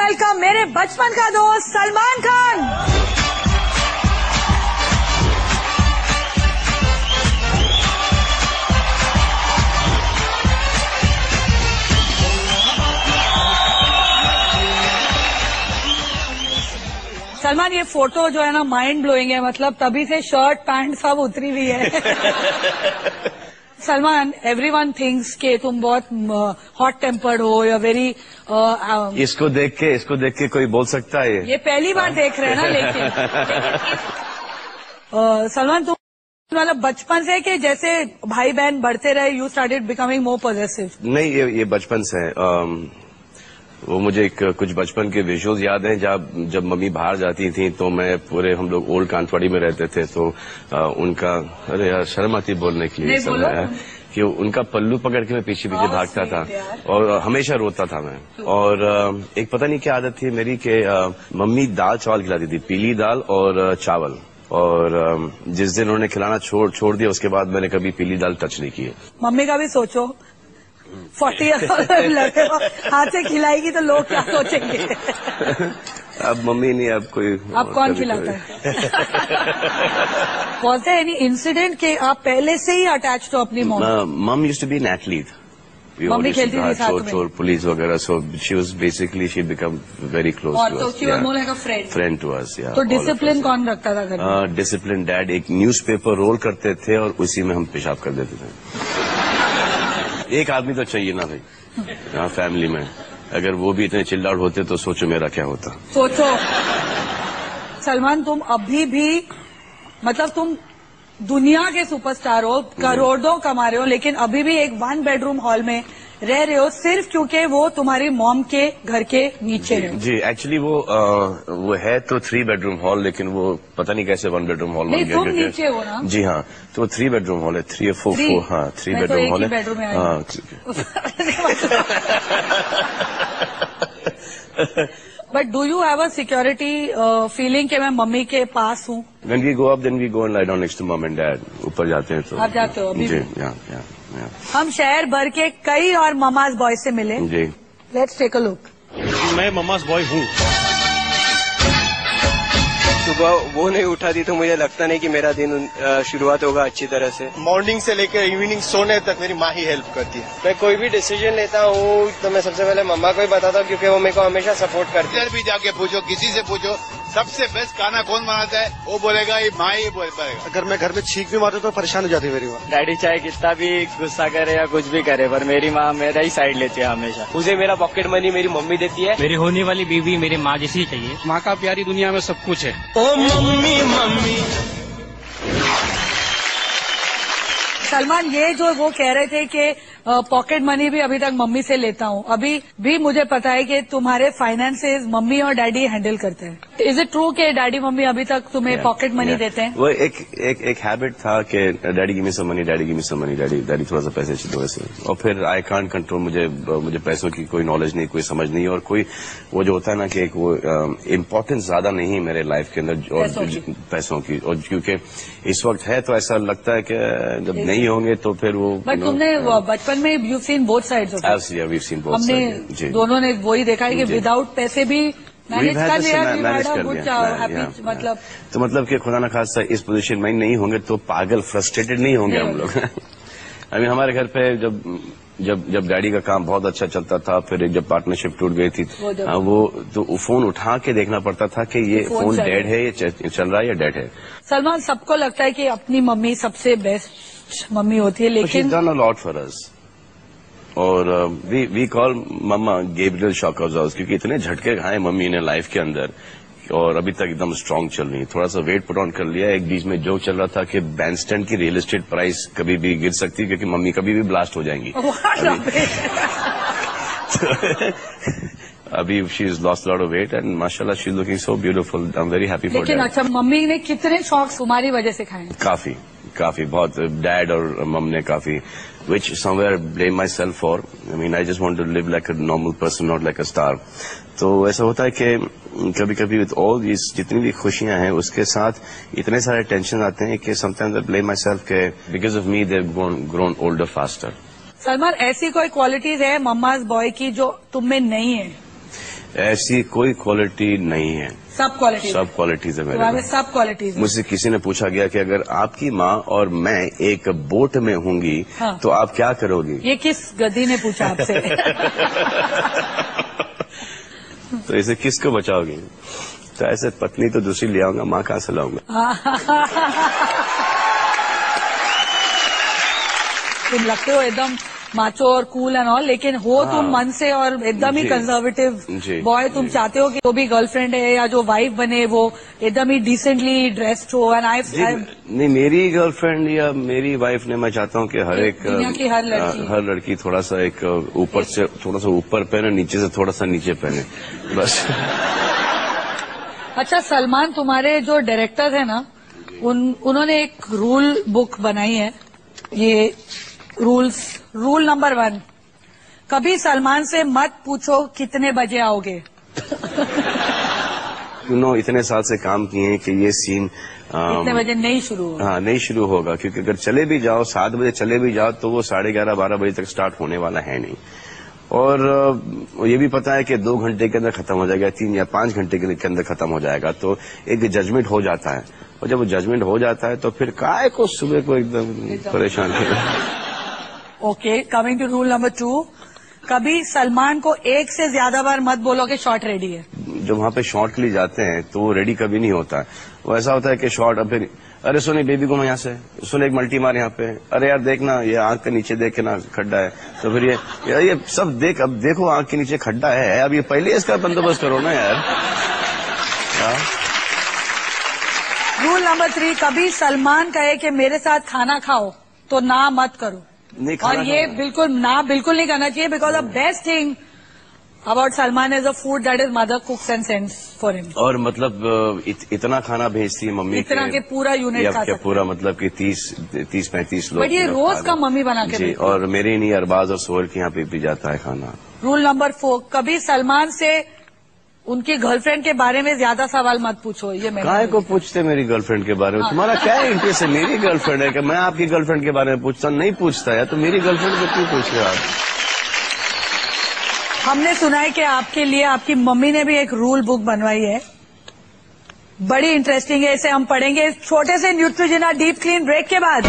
Welcome मेरे बचपन का दोस्त सलमान खान। सलमान, ये फोटो जो है ना माइंड ब्लोइंग है, मतलब तभी से शर्ट पैंट सब उतरी हुई है। सलमान, एवरीवन थिंक्स कि तुम बहुत हॉट टेम्पर्ड हो या वेरी इसको देख के कोई बोल सकता है ये पहली बार देख रहे हैं ना, लेकिन सलमान, तुम मतलब बचपन से कि जैसे भाई बहन बढ़ते रहे you started becoming more possessive? नहीं, ये बचपन से है। वो मुझे कुछ बचपन के विजुअल्स याद हैं जब मम्मी बाहर जाती थी तो मैं पूरे हम लोग ओल्ड कांथवाड़ी में रहते थे तो उनका, अरे यार शर्म आती बोलने के लिए कि उनका पल्लू पकड़ के मैं पीछे भागता था और हमेशा रोता था मैं। और एक पता नहीं क्या आदत थी मेरी कि मम्मी दाल चावल खिलाती थी, पीली दाल और चावल। और जिस दिन उन्होंने खिलाना छोड़ दिया उसके बाद मैंने कभी पीली दाल टच नहीं की। मम्मी का भी सोचो, 40 लड़के हाथ से खिलाएगी तो लोग क्या सोचेंगे? अब मम्मी नहीं, अब कोई अब कौन खिलाता है? Was there any incident कि आप पहले से ही अटैच हो अपनी mom? Mum used to be an athlete. Mummy खेलती थी साथ में? चोर पुलिस वगैरह, so she was basically she become very close to us. She was more like a friend to us. तो डिसिप्लिन कौन रखता था घर में? डिसिप्लिन डैड एक न्यूज़पेपर रोल करते थे और उसी में हम पेशाब कर देते थे। एक आदमी तो चाहिए ना भाई यहाँ फैमिली में, अगर वो भी इतने चिल्ड आउट होते तो सोचो मेरा क्या होता। सोचो सलमान, तुम अभी भी मतलब तुम दुनिया के सुपरस्टार हो, करोड़ों कमा रहे हो, लेकिन अभी भी एक 1 बेडरूम हॉल में रह रहे हो सिर्फ क्योंकि वो तुम्हारी मॉम के घर के नीचे है। जी एक्चुअली वो है तो 3 बेडरूम हॉल, लेकिन वो पता नहीं कैसे 1 बेडरूम हॉल बन गया। तुम नीचे हो ना? जी हाँ, तो 3 बेडरूम हॉल है, 3 or 4 हाँ 3 बेडरूम हॉल है। हाँ but do you have a security feeling कि मैं मम्मी के पास हूँ? When we go up, then we go and lie down next to mom and dad. ऊपर जाते हैं तो आप जाते हो अभी? जी, या। हम शहर भर के कई और ममाज बॉय से मिले। जी, लेट्स टेक अ लुक। मैं ममाज बॉय हूँ। सुबह वो नहीं उठाती तो मुझे लगता नहीं कि मेरा दिन शुरुआत होगा अच्छी तरह से। मॉर्निंग से लेकर इवनिंग सोने तक मेरी माँ ही हेल्प करती है। मैं कोई भी डिसीजन लेता हूँ तो मैं सबसे पहले मम्मा को ही बताता हूँ क्योंकि वो मेरे को हमेशा सपोर्ट करती है। भी जाके पूछो, किसी से पूछो, सबसे बेस्ट खाना कौन बनाता है, वो बोलेगा ये माँ ही बोलेगा। अगर मैं घर में छींक भी मारता तो परेशान हो जाती है मेरी माँ। डैडी चाहे कितना भी गुस्सा करे या कुछ भी करे, पर मेरी माँ मेरा ही साइड लेती है हमेशा। मुझे मेरा पॉकेट मनी मेरी मम्मी देती है। मेरी होने वाली बीवी मेरी माँ जैसी चाहिए। माँ का प्यारी दुनिया में सब कुछ है। ओ मम्मी मम्मी। सलमान, ये जो वो कह रहे थे कि पॉकेट मनी भी अभी तक मम्मी से लेता हूँ, अभी भी मुझे पता है कि तुम्हारे फाइनेंसेस मम्मी और डैडी हैंडल करते हैं। इज इट ट्रू कि डैडी मम्मी अभी तक तुम्हें पॉकेट मनी देते हैं? वो एक हैबिट था कि daddy give me some money, daddy give me some money, daddy थोड़ा सा पैसे चाहिए वैसे। और फिर आई कांट कंट्रोल, मुझे पैसों की कोई नॉलेज नहीं, कोई समझ नहीं, और कोई वो जो होता है ना कि एक वो इम्पोर्टेंस ज्यादा नहीं मेरे लाइफ के अंदर और पैसों की। और क्योंकि इस वक्त है तो ऐसा लगता है कि जब नहीं होंगे तो फिर वो। बट तुमने बचपन में you seen both sides of it. हमने दोनों ने वही देखा है कि विदाउट पैसे भी मैनेज कर लिया। मतलब तो मतलब कि खुदा न खास्ता इस पोजीशन में नहीं होंगे तो पागल फ्रस्ट्रेटेड नहीं होंगे हम लोग। आई मीन हमारे घर पे जब डैडी का काम बहुत अच्छा चलता था, फिर जब पार्टनरशिप टूट गई थी वो तो फोन उठा के देखना पड़ता था कि ये फोन डेड है, ये चल रहा है या डेड है। सलमान, सबको लगता है कि अपनी मम्मी सबसे बेस्ट मम्मी होती है, लेकिन done a lot for us. और we call mamma Gabriel shock observers, क्योंकि इतने झटके खाए मम्मी ने लाइफ के अंदर और अभी तक एकदम स्ट्रांग चल रही है। थोड़ा सा वेट पुट ऑन कर लिया। एक बीच में जोक चल रहा था कि बैंडस्टैंड की रियल एस्टेट प्राइस कभी भी गिर सकती है क्योंकि मम्मी कभी भी ब्लास्ट हो जाएंगी। अभी she is lost lot of weight and माशाल्लाह she is looking so beautiful. I am very happy for that. लेकिन अच्छा, मम्मी ने कितने शौक तुम्हारी वजह से खाए? काफी बहुत। डैड और मम ने काफी, which somewhere blame myself for. I mean, I just want to live like a normal person, not like a star. तो ऐसा होता है कि कभी कभी with all these जितनी भी खुशियां हैं उसके साथ इतने सारे टेंशन आते हैं कि sometimes I blame myself कि because of me they've grown older faster. Salman, ऐसी कोई क्वालिटीज है मम्माज बॉय की जो तुम में नहीं है? ऐसी कोई क्वालिटी नहीं है। सब क्वालिटीज, सब क्वालिटीज है मेरे तुम्हारे में। सब क्वालिटीज। मुझसे किसी ने पूछा गया कि अगर आपकी माँ और मैं एक बोट में होंगी हाँ। तो आप क्या करोगी? ये किस गधी ने पूछा आपसे? तो इसे किसको बचाओगी? तो ऐसे पत्नी तो दूसरी ले आऊंगा, माँ कहाँ से लाऊंगा? तुम लगते हो एकदम माचो और कूल एंड ऑल, लेकिन हो तुम मन से और एकदम ही जी। कंजर्वेटिव जी। बॉय। तुम चाहते हो कि जो भी गर्लफ्रेंड है या जो वाइफ बने वो एकदम ही डिसेंटली ड्रेस्ड हो। एंड आई नहीं, मेरी गर्लफ्रेंड या मेरी वाइफ ने, मैं चाहता हूँ कि हर एक दुनिया की हर लड़की थोड़ा सा एक ऊपर से थोड़ा सा ऊपर पहने, नीचे से थोड़ा सा नीचे पहने, बस। अच्छा सलमान, तुम्हारे जो डायरेक्टर है ना, उन्होंने एक रूल बुक बनाई है। ये रूल नंबर 1, कभी सलमान से मत पूछो कितने बजे आओगे। इतने साल से काम किए हैं कि ये सीन इतने बजे नहीं शुरू होगा। हाँ, नहीं शुरू होगा, क्योंकि अगर चले भी जाओ 7 बजे चले भी जाओ तो वो 11:30-12 बजे तक स्टार्ट होने वाला है नहीं। और ये भी पता है कि 2 घंटे के अंदर खत्म हो जाएगा, 3 या 5 घंटे के अंदर खत्म हो जाएगा। तो एक जजमेंट हो जाता है, और जब वो जजमेंट हो जाता है तो फिर काय को सुबह को एकदम परेशान किया। Okay, coming to rule number 2, कभी सलमान को एक से ज्यादा बार मत बोलो कि शॉट रेडी है। जब वहाँ पे शॉट के लिए जाते हैं तो वो रेडी कभी नहीं होता है। वो ऐसा होता है कि शॉट, अब फिर अरे सुने बेबी को मैं यहाँ से, सुने एक मल्टी मार यहाँ पे, अरे यार देखना ये आंख के नीचे देख के ना खड्डा है, तो फिर ये सब देख, अब देखो आंख के नीचे खड्डा है, अब ये पहले इसका बंदोबस्त करो ना यार। रूल नंबर 3, कभी सलमान कहे कि मेरे साथ खाना खाओ तो ना मत करो। नहीं, और ये बिल्कुल नहीं करना चाहिए, because the best thing about Salman is a food that is mother कुक्स and sends for him. और मतलब इतना खाना भेजती है मम्मी, इतना के पूरा यूनिट खा सकते, पूरा मतलब कि 30-35 लोग। बट ये रोज का मम्मी बना के जी, और मेरे नहीं, अरबाज और सोहर के यहाँ पे भी जाता है खाना। रूल नंबर 4, कभी सलमान से उनकी गर्लफ्रेंड के बारे में ज्यादा सवाल मत पूछो। ये मैं काहे को पूछते मेरी गर्लफ्रेंड के बारे में? तुम्हारा क्या इंटरेस्ट है? मेरी गर्लफ्रेंड है कि मैं आपकी गर्लफ्रेंड के बारे में पूछता? नहीं पूछता यार, तो मेरी गर्लफ्रेंड को क्यों पूछ रहे हो आप? हमने सुना है कि आपके लिए आपकी मम्मी ने भी एक रूल बुक बनवाई है, बड़ी इंटरेस्टिंग है, इसे हम पढ़ेंगे इस छोटे से न्यूट्रोजिना डीप क्लीन ब्रेक के बाद।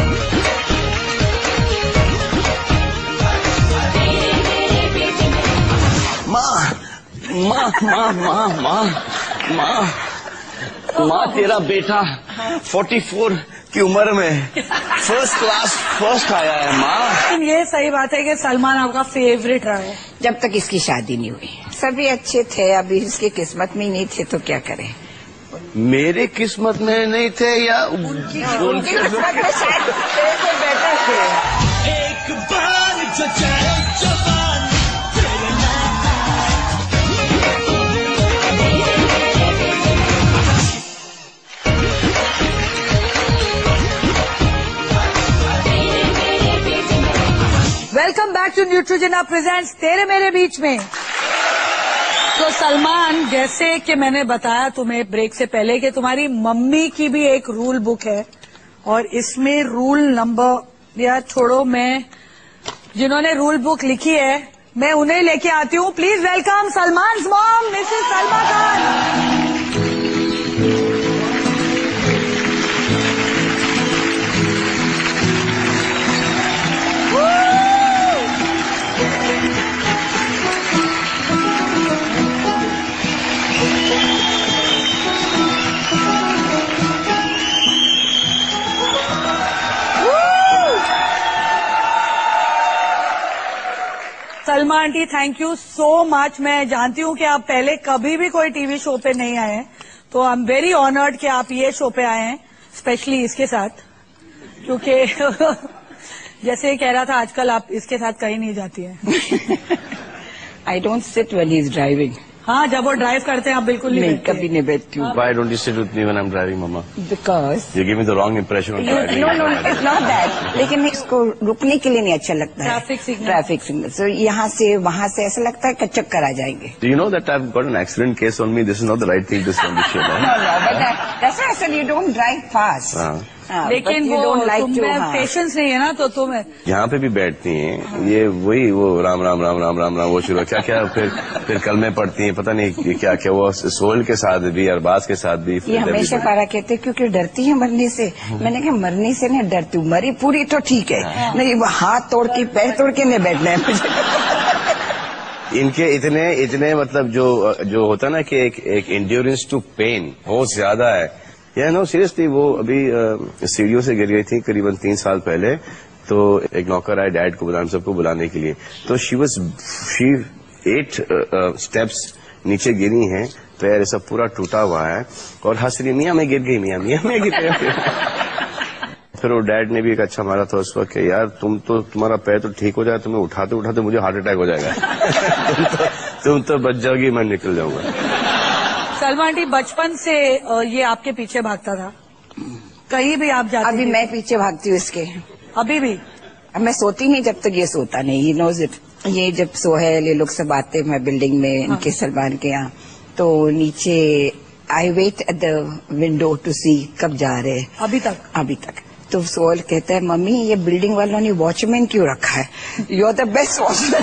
माँ तेरा बेटा 44 की उम्र में फर्स्ट क्लास फर्स्ट आया है माँ। ये सही बात है कि सलमान आपका फेवरेट रहा है। जब तक इसकी शादी नहीं हुई सभी अच्छे थे, अभी इसकी किस्मत में ही नहीं थे तो क्या करें। मेरे किस्मत में नहीं थे या उनकी किस्मत में शायद से बेटर थे। एक बार जो चाहे जवान तेरे welcome back to Neutrogena presents तेरे मेरे बीच में। तो सलमान, जैसे कि मैंने बताया तुम्हें ब्रेक से पहले कि तुम्हारी मम्मी की भी एक रूल बुक है, और इसमें रूल नंबर, यार छोड़ो, मैं जिन्होंने रूल बुक लिखी है मैं उन्हें लेके आती हूँ। Please welcome Salman mom, Mrs Salma Khan. Salma aunty, thank you so much. मैं जानती हूँ कि आप पहले कभी भी कोई टीवी शो पे नहीं आए हैं, तो आई एम वेरी ऑनर्ड कि आप ये शो पे आए हैं, स्पेशली इसके साथ, क्योंकि जैसे कह रहा था आजकल आप इसके साथ कहीं नहीं जाती हैं। I don't sit when he is driving. हाँ, जब वो ड्राइव करते हैं आप बिल्कुल नहीं बैठते। कभी नहीं बैठती हूँ। Why don't you sit with me when I'm driving, Mama? Because You give me the wrong impression of driving. no, it's not that. लेकिन इसको रुकने के लिए नहीं अच्छा लगता है। ट्रैफिक सिग्नल so यहाँ से वहाँ से ऐसा लगता है कि चक्कर आ जाएंगे। Do you know that I've got an accident case on me? This is not the right thing to say on the show. No, but that's why I said you don't drive fast. लेकिन वो तुम्हें patience नहीं है ना, तो तुम यहाँ पे भी बैठती हैं, ये वही वो राम राम राम राम राम राम वो शुरू क्या क्या फिर कलमे पढ़ती हैं, पता नहीं क्या क्या, वो सोहेल के साथ भी, अरबाज के साथ भी। ये हमेशा पारा कहते क्योंकि डरती है मरने से। मैंने कहा मरने से नहीं डरती, मरी पूरी तो ठीक है, नहीं वो हाथ तोड़ के पैर तोड़ के नहीं बैठना है मुझे। इनके इतने मतलब जो होता है ना कि एक इंड्योरेंस टू पेन बहुत ज्यादा है। या नो सीरियसली, वो अभी सीढ़ियों से गिर गई थी करीबन 3 साल पहले, तो एक नौकर आए डैड को सबको बुलाने के लिए, तो शी 8 स्टेप्स नीचे गिरी हैं, पैर ऐसा पूरा टूटा हुआ है और हंस रही, मियां मैं गिर गई, मियां मैं गिर गई। फिर वो डैड ने भी एक अच्छा मारा था उस वक्त कि यार तुम्हारा पैर तो ठीक हो जाए, तुम्हें उठाते उठाते मुझे हार्ट अटैक हो जाएगा। तुम तो बच जाओगी, मैं निकल जाऊंगा। सलमा आंटी बचपन से ये आपके पीछे भागता था, कहीं भी आप जाते? अभी मैं पीछे भागती हूँ इसके, अभी भी। अब मैं सोती नहीं जब तक ये सोता नहीं, ही नोज इट। ये जब सोहेल ये लोग सब आते मैं बिल्डिंग में इनके सलमान के यहाँ, तो नीचे I wait at the window to see कब जा रहे। अभी तक तो सोहेल कहता है मम्मी ये बिल्डिंग वालों ने वॉचमैन क्यों रखा है, you are the best watchman.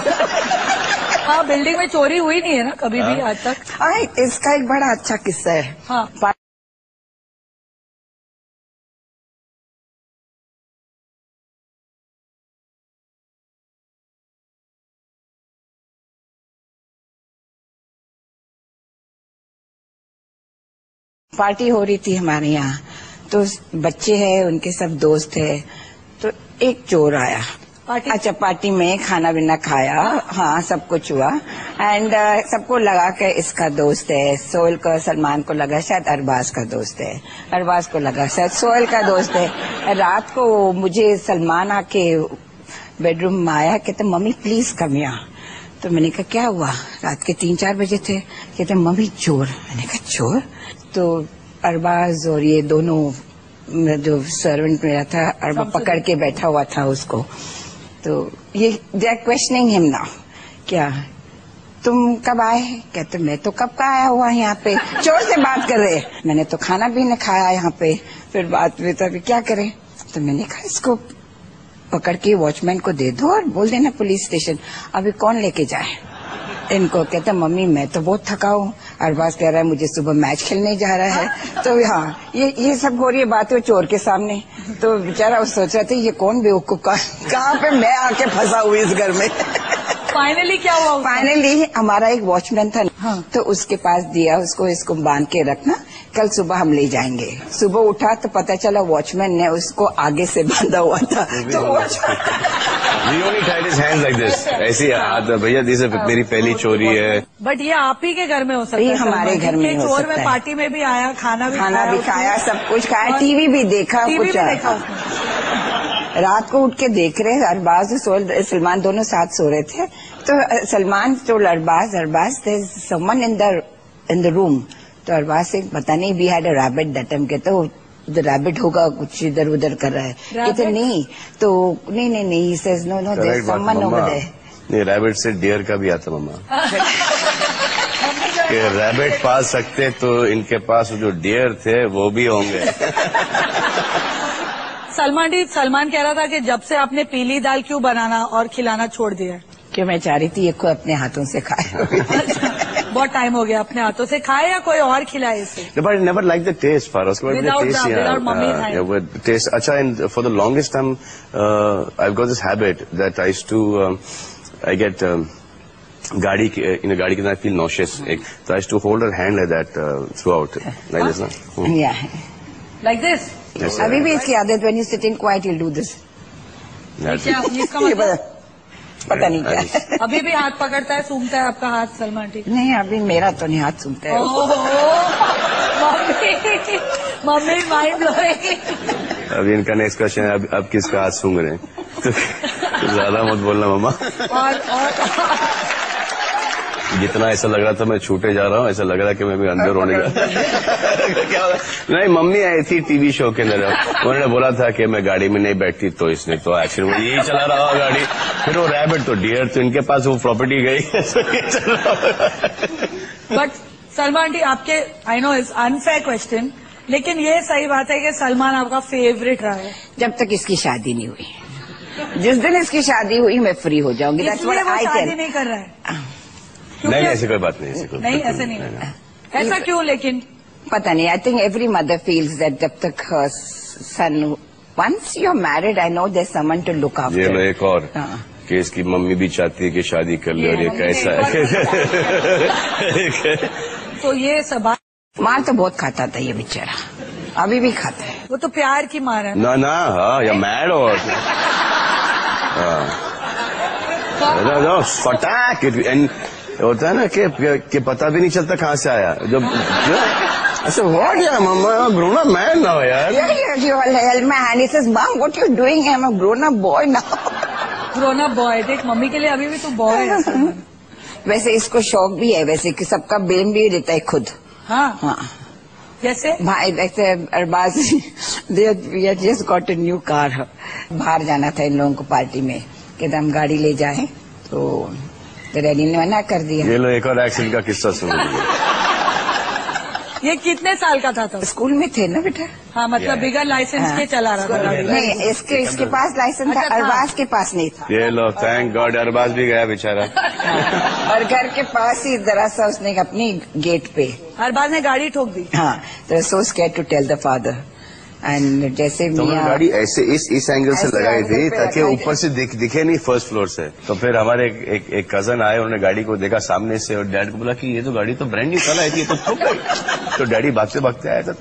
हाँ, बिल्डिंग में चोरी हुई नहीं है ना कभी भी आज तक? हाँ, इसका एक बड़ा अच्छा किस्सा है। हाँ। पार्टी हो रही थी हमारे यहाँ, तो बच्चे हैं उनके सब दोस्त है, तो एक चोर आया। अच्छा, पार्टी में खाना पीना खाया, हाँ सब कुछ हुआ, एंड सबको लगा के इसका दोस्त है। सोहेल को सलमान को लगा शायद अरबाज का दोस्त है, अरबाज को लगा शायद सोहेल का दोस्त है। रात को मुझे सलमान आके बेडरूम में आया, कहते मम्मी प्लीज कम यहाँ। तो मैंने कहा क्या हुआ? रात के 3-4 बजे थे। कहते मम्मी चोर। मैंने कहा चोर? तो अरबाज और ये दोनों जो सर्वेंट मेरा था, अरबाज पकड़ के बैठा हुआ था उसको। तो ये they are questioning him now, क्या तुम कब आए? कहते मैं तो कब का आया हुआ यहाँ पे, चोर से बात कर रहे। मैंने तो खाना भी नहीं खाया यहाँ पे, फिर बात में तो अभी क्या करें? तो मैंने कहा इसको पकड़ के वॉचमैन को दे दो और बोल देना पुलिस स्टेशन। अभी कौन लेके जाए इनको? कहते मम्मी मैं तो बहुत थका हूँ। अरबाज कह रहा है मुझे सुबह मैच खेलने जा रहा है। तो हाँ, ये सब हो रही है बातें चोर के सामने। तो बेचारा वो सोच रहा था ये कौन बेवकूफ, कहाँ पे मैं आके फंसा हुई इस घर में। फाइनली क्या हुआ? फाइनली हमारा एक वॉचमैन था, हाँ। तो उसके पास दिया उसको, इसको बांध के रखना, कल सुबह हम ले जाएंगे। सुबह उठा तो पता चला वॉचमैन ने उसको आगे से बांधा हुआ था। तो ऐसी भैया दिस मेरी पहली चोरी है। बट ये आप ही के घर में हो सकता है? हमारे घर में हो चोर में पार्टी में भी आया, खाना भी खाया, सब कुछ खाया, टीवी भी देखा, कुछ रात को उठ के देख रहे, अरबाज और सलमान दोनों साथ सो रहे थे। तो सलमान तो Arbaaz someone in the room. तो अरबाज से पता नहीं we had a rabbit that time, कहते हो द रैबिट होगा कुछ इधर उधर कर रहा है। कहते नहीं, तो नहीं says no there is someone over there. नहीं, रैबिट से डियर का भी आता मम्मा। कि रैबिट पाल सकते तो इनके पास जो डियर थे वो भी होंगे। सलमान कह रहा था कि जब से आपने पीली दाल क्यों बनाना और खिलाना छोड़ दिया? कि मैं चाह रही थी ये को अपने हाथों से खाए। बहुत टाइम हो गया, अपने हाथों से खाए या कोई और खिलाए इसे? But I never liked the taste for us. Without taste. अच्छा, and for the longest time, I've got this habit that I used to, I get गाड़ी के I feel nauseous. So I used to hold her hand like that throughout, like this, na? Yeah. Like this? Yes, अभी भी इसकी आदत, when you sit in quiet, you'll do this. इसका मतलब पता नहीं क्या। अभी भी हाथ पकड़ता है, सूंघता है आपका हाथ सलमान? ठीक नहीं, अभी मेरा तो नहीं हाथ सूंघता है। Mummy mind blowing. अभी इनका नेक्स्ट क्वेश्चन है, अब किसका हाथ सूंघ रहे हैं? तो ज्यादा मत बोलना मम्मा। और जितना ऐसा लग रहा था मैं छूटे जा रहा हूँ, ऐसा लग रहा है कि मैं भी अंदर होने जा क्या नहीं, मम्मी आई थी टीवी शो के अंदर, उन्होंने बोला था कि मैं गाड़ी में नहीं बैठती, तो इसने तो एक्शन में यही चला रहा गाड़ी। फिर वो रैबिट तो डियर, तो इनके पास वो प्रॉपर्टी गई। बट सलमान जी, आपके I know is unfair question, लेकिन ये सही बात है कि सलमान आपका फेवरेट रहा है। जब तक इसकी शादी नहीं हुई। जिस दिन इसकी शादी हुई मैं फ्री हो जाऊंगी। इसलिए वो शादी नहीं कर रहा है। नहीं, ऐसी कोई बात नहीं, ऐसी कोई नहीं, ऐसे नहीं करना। ऐसा क्यों? लेकिन पता नहीं, I think every mother feels that जब तक son once you are married, I know there someone to look after. ये लो एक और कि इसकी मम्मी भी चाहती है कि शादी कर ले, और ये कैसा है। तो ये सब मार तो बहुत खाता था ये बेचारा, अभी भी खाता है। वो तो प्यार की मार है ना। हाँ, या मैड और फटाक होता है ना कि पता भी नहीं चलता कहाँ से आया। जब ऐसे व्हाट यार, मम्मा ग्रोन अप मैन नाउ यार। Mom, what you doing? I'm a grown up boy now. Grown up boy. देख मम्मी के लिए अभी भी तू बॉय है। वैसे इसको शौक भी है वैसे कि सबका ब्लेम भी देता है खुद। हाँ, जैसे भाई वैसे Arbaaz just got a new car. बाहर जाना था इन लोगों को पार्टी में कि हम गाड़ी ले जाए, तो डैडी ने मना कर दिया। ये लो एक और एक्सीडेंट का किस्सा सुनो। ये कितने साल का था तब? स्कूल में थे ना बेटा। हाँ, मतलब बिगर लाइसेंस के चला रहा था गाड़ी। नहीं, इसके पास लाइसेंस था, अरबाज के पास नहीं था। ये लो थैंक गॉड, अरबाज भी गया बेचारा। और घर के पास ही जरा सा उसने अपनी गेट पे अरबाज ने गाड़ी ठोक दी। हाँ, तो so scared to tell the father. And जैसे तो गाड़ी ऐसे इस एंगल से लगाई थी ताकि ऊपर से दिखे नहीं फर्स्ट फ्लोर से। तो फिर हमारे एक कजन आए, उन्होंने गाड़ी को देखा सामने से और डैड को बोला कि ये तो गाड़ी तो ब्रांड न्यू चला है, ये तो ठोक गई। तो डैडी भागते भागते आया था,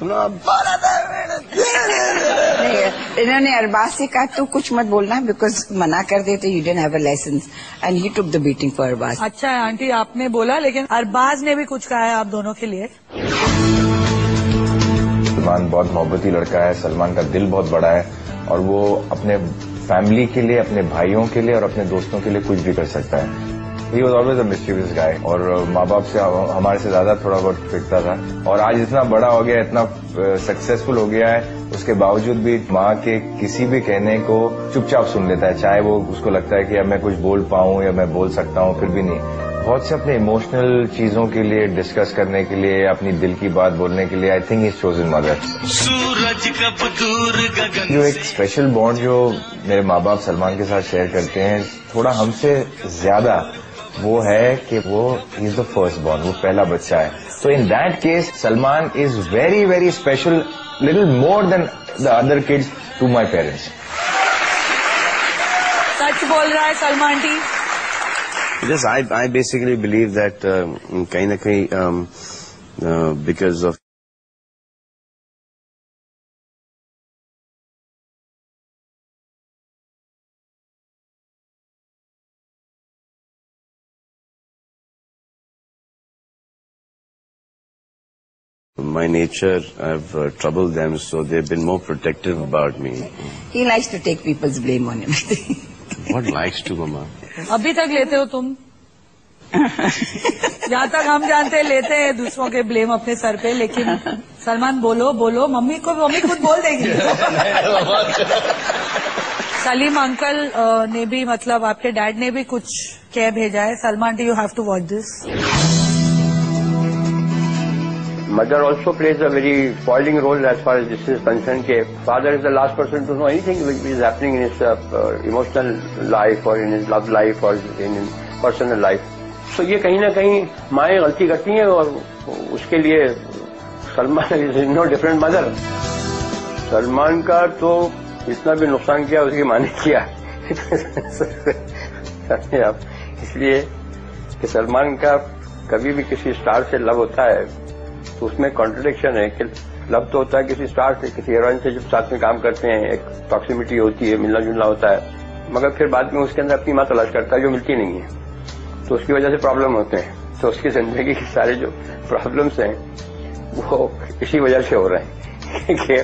इन्होंने अरबाज से कहा तू कुछ मत बोलना, बिकॉज मना कर देते you didn't have a licence, and he took the beating for Arbaaz. अच्छा है आंटी, आपने बोला, लेकिन अरबाज ने भी कुछ कहा है आप दोनों के लिए। सलमान बहुत मोहब्बती लड़का है, सलमान का दिल बहुत बड़ा है और वो अपने फैमिली के लिए, अपने भाइयों के लिए और अपने दोस्तों के लिए कुछ भी कर सकता है। He was always a mysterious guy और माँ बाप से हमारे से ज्यादा थोड़ा बहुत फिरता था, और आज इतना बड़ा हो गया, इतना सक्सेसफुल हो गया है, उसके बावजूद भी माँ के किसी भी कहने को चुपचाप सुन लेता है, चाहे वो उसको लगता है कि अब मैं कुछ बोल पाऊं या मैं बोल सकता हूं, फिर भी नहीं। बहुत से अपने इमोशनल चीजों के लिए डिस्कस करने के लिए, अपनी दिल की बात बोलने के लिए I think is chosen mother. सूरज कब दूर गगन जो एक स्पेशल बॉन्ड जो मेरे माँ बाप सलमान के साथ शेयर करते हैं, थोड़ा हमसे ज्यादा, वो है कि वो इज द फर्स्ट बॉर्न, वो पहला बच्चा है। So in that case, Salman is very, very special, little more than the other kids to my parents. सच बोल रहा है सलमान जी। Yes, I basically believe that कहीं ना कहीं because of my nature, I've troubled them, so they've been more protective about me. He likes to take people's blame on him. What likes to, Mama? अभी तक लेते हो तुम? जहाँ तक हम जानते हैं लेते हैं दूसरों के ब्लेम अपने सर पे, लेकिन सलमान बोलो बोलो, मम्मी खुद बोल देगी। सलीम अंकल ने भी, मतलब आपके डैड ने भी कुछ कह भेजा है। Salman ji, you have to watch this. Mother also plays a very spoiling role as far as this is concerned. Father is the last person to know anything which is happening in his emotional life or in his love life or in his personal life. So ये कहीं ना कहीं माएँ गलती करती हैं और उसके लिए Salman is no different mother. Salman का तो जितना भी नुकसान किया उसकी माँ ने किया। आप इसलिए कि सलमान का कभी भी किसी स्टार से लव होता है तो उसमें कॉन्ट्रडिक्शन है कि लव तो होता है किसी स्टार से, किसी हीरोइन से जब साथ में काम करते हैं एक प्रॉक्सिमिटी होती है, मिलना जुलना होता है, मगर फिर बाद में उसके अंदर अपनी माँ तलाश करता है जो मिलती नहीं है, तो उसकी वजह से प्रॉब्लम होते हैं। तो उसकी जिंदगी के सारे जो प्रॉब्लम्स हैं वो इसी वजह से हो रहे हैं कि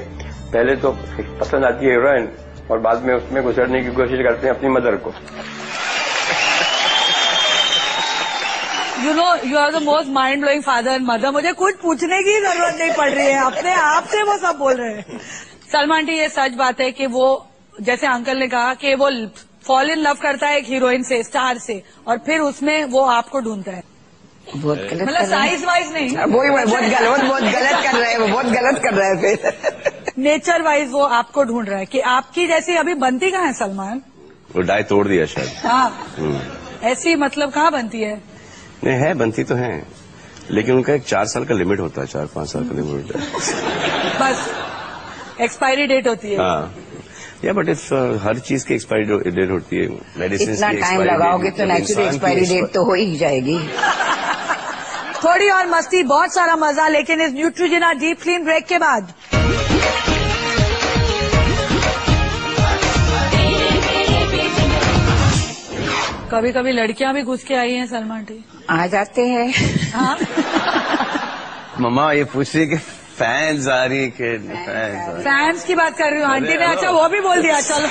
पहले तो पसंद आती है हीरोइन और बाद में उसमें गुजरने की कोशिश करते हैं अपनी मदर को। You know, you are the most mind-blowing father and mother. मुझे कुछ पूछने की जरूरत नहीं पड़ रही है, अपने आप से वो सब बोल रहे हैं। सलमान जी, ये सच बात है कि वो, जैसे अंकल ने कहा कि वो फॉल इन लव करता है एक हीरोइन से, स्टार से, और फिर उसमें वो आपको ढूंढता है। बहुत गलत मतलब साइज वाइज नहीं, वही बहुत गलत कर रहे हैं, वो बहुत गलत कर रहे हैं फिर। नेचर वाइज वो आपको ढूंढ रहा है कि आपकी जैसी अभी बनती कहाँ है सलमान? वो डाई तोड़ दिया शायद। हाँ, ऐसी मतलब कहाँ बनती है? नहीं है, बनती तो है, लेकिन उनका एक 4 साल का लिमिट होता है, 4-5 साल का लिमिट होता है। बस एक्सपायरी डेट होती है। हाँ, या बट इफ हर चीज की एक्सपायरी डेट होती है, मेडिसिन इतना टाइम लगाओगे तो नेचुरली एक्सपायरी डेट तो हो ही जाएगी। थोड़ी और मस्ती, बहुत सारा मजा, लेकिन इस न्यूट्रोजेना डीप क्लीन ब्रेक के बाद। कभी कभी लड़कियां भी घुस के आई हैं सलमान टी। आ जाते हैं। हाँ? मम्मा ये पूछ रही है कि फैंस आ रही है, फैंस की बात कर रही हूँ आंटी ने। अच्छा वो भी बोल दिया, चलो।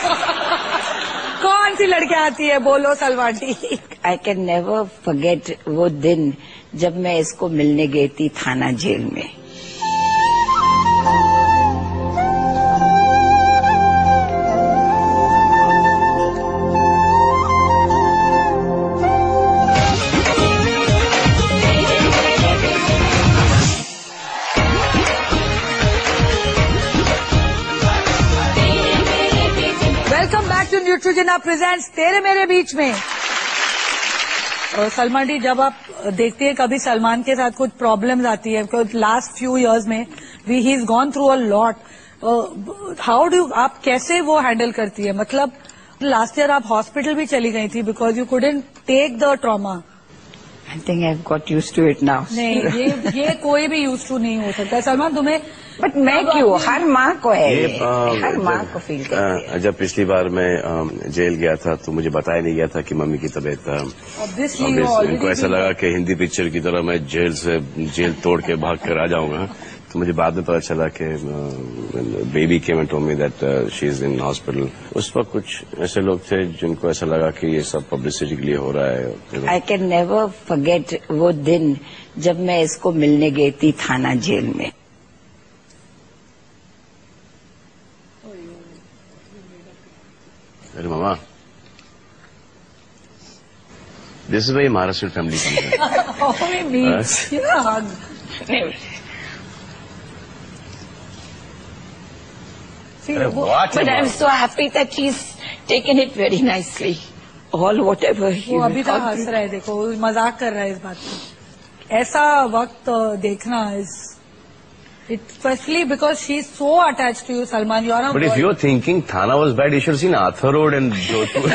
कौन सी लड़कियां आती है, बोलो Salman T. I can never forget वो दिन जब मैं इसको मिलने गई थी थाना जेल में। न्यूट्रोजेना प्रेजेंट्स तेरे मेरे बीच में। सलमान जी, जब आप देखते हैं कभी सलमान के साथ कुछ प्रॉब्लम्स आती है, लास्ट फ्यू इयर्स में he is gone through a lot, how do आप कैसे वो हैंडल करती है? मतलब लास्ट ईयर आप हॉस्पिटल भी चली गई थी because you couldn't take the trauma. I think I got used to it now. नहीं, ये कोई भी यूज टू नहीं हो सकता सलमान, तुम्हें। बट मैं क्यों, हर माँ को है, हर माँ को फील करती है। जब पिछली बार मैं जेल गया था तो मुझे बताया नहीं गया था कि मम्मी की तबीयत। इनको ऐसा लगा कि हिंदी पिक्चर की तरह मैं जेल तोड़ के भाग कर आ जाऊंगा, तो मुझे बाद में पता चला कि baby came and told me that she is in hospital. उस वक्त कुछ ऐसे लोग थे जिनको ऐसा लगा कि ये सब पब्लिसिटी के लिए हो रहा है। आई कैन नेवर फॉरगेट वो दिन जब मैं इसको मिलने गई थी थाना जेल में। अरे मामा, this is very Maharashtra family. But I'm so happy that she's taken it very nicely. All whatever. वो अभी तक हंस रहा है, देखो मजाक कर रहा है इस बात पे। ऐसा वक्त देखना is especially because she's so attached to you, Salman. You are a But if you're thinking Thana was bad, you should have seen Arthur Road and Jodhpur.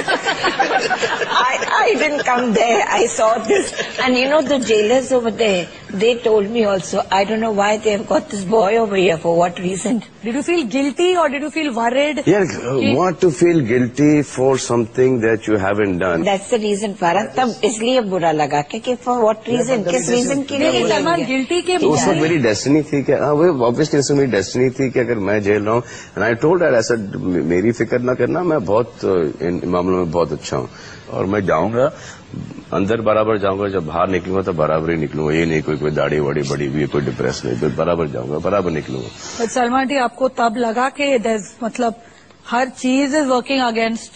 I didn't come there. I saw this. And you know, the jailers over there, they told me also, I don't know why they have got this boy over here, for what reason. Did you feel guilty or did you feel worried? Yeah, what to feel guilty for something that you haven't done. That's the reason, Farah. तब इसलिए बुरा लगा कि for what reason, किस reason के लिए? Salman guilty के तो उस वक्त मेरी डेस्टिनी थी कि ऑब्वियसली इसमें मेरी डेस्टिनी थी कि अगर मैं जेल रहा हूँ, एंड आई टोल्ड हर, ऐसा मेरी फिक्र ना करना, मैं बहुत इन मामलों में बहुत अच्छा हूँ और मैं जाऊंगा अंदर बराबर जाऊंगा, जब बाहर निकलूंगा तो बराबर ही निकलूंगा। ये नहीं कोई दाढ़ी वाड़ी बड़ी हुई है, कोई डिप्रेस नहीं, तो बराबर जाऊंगा, बराबर निकलूंगा। बट सलमान जी, आपको तब लगा कि मतलब हर चीज इज वर्किंग अगेंस्ट,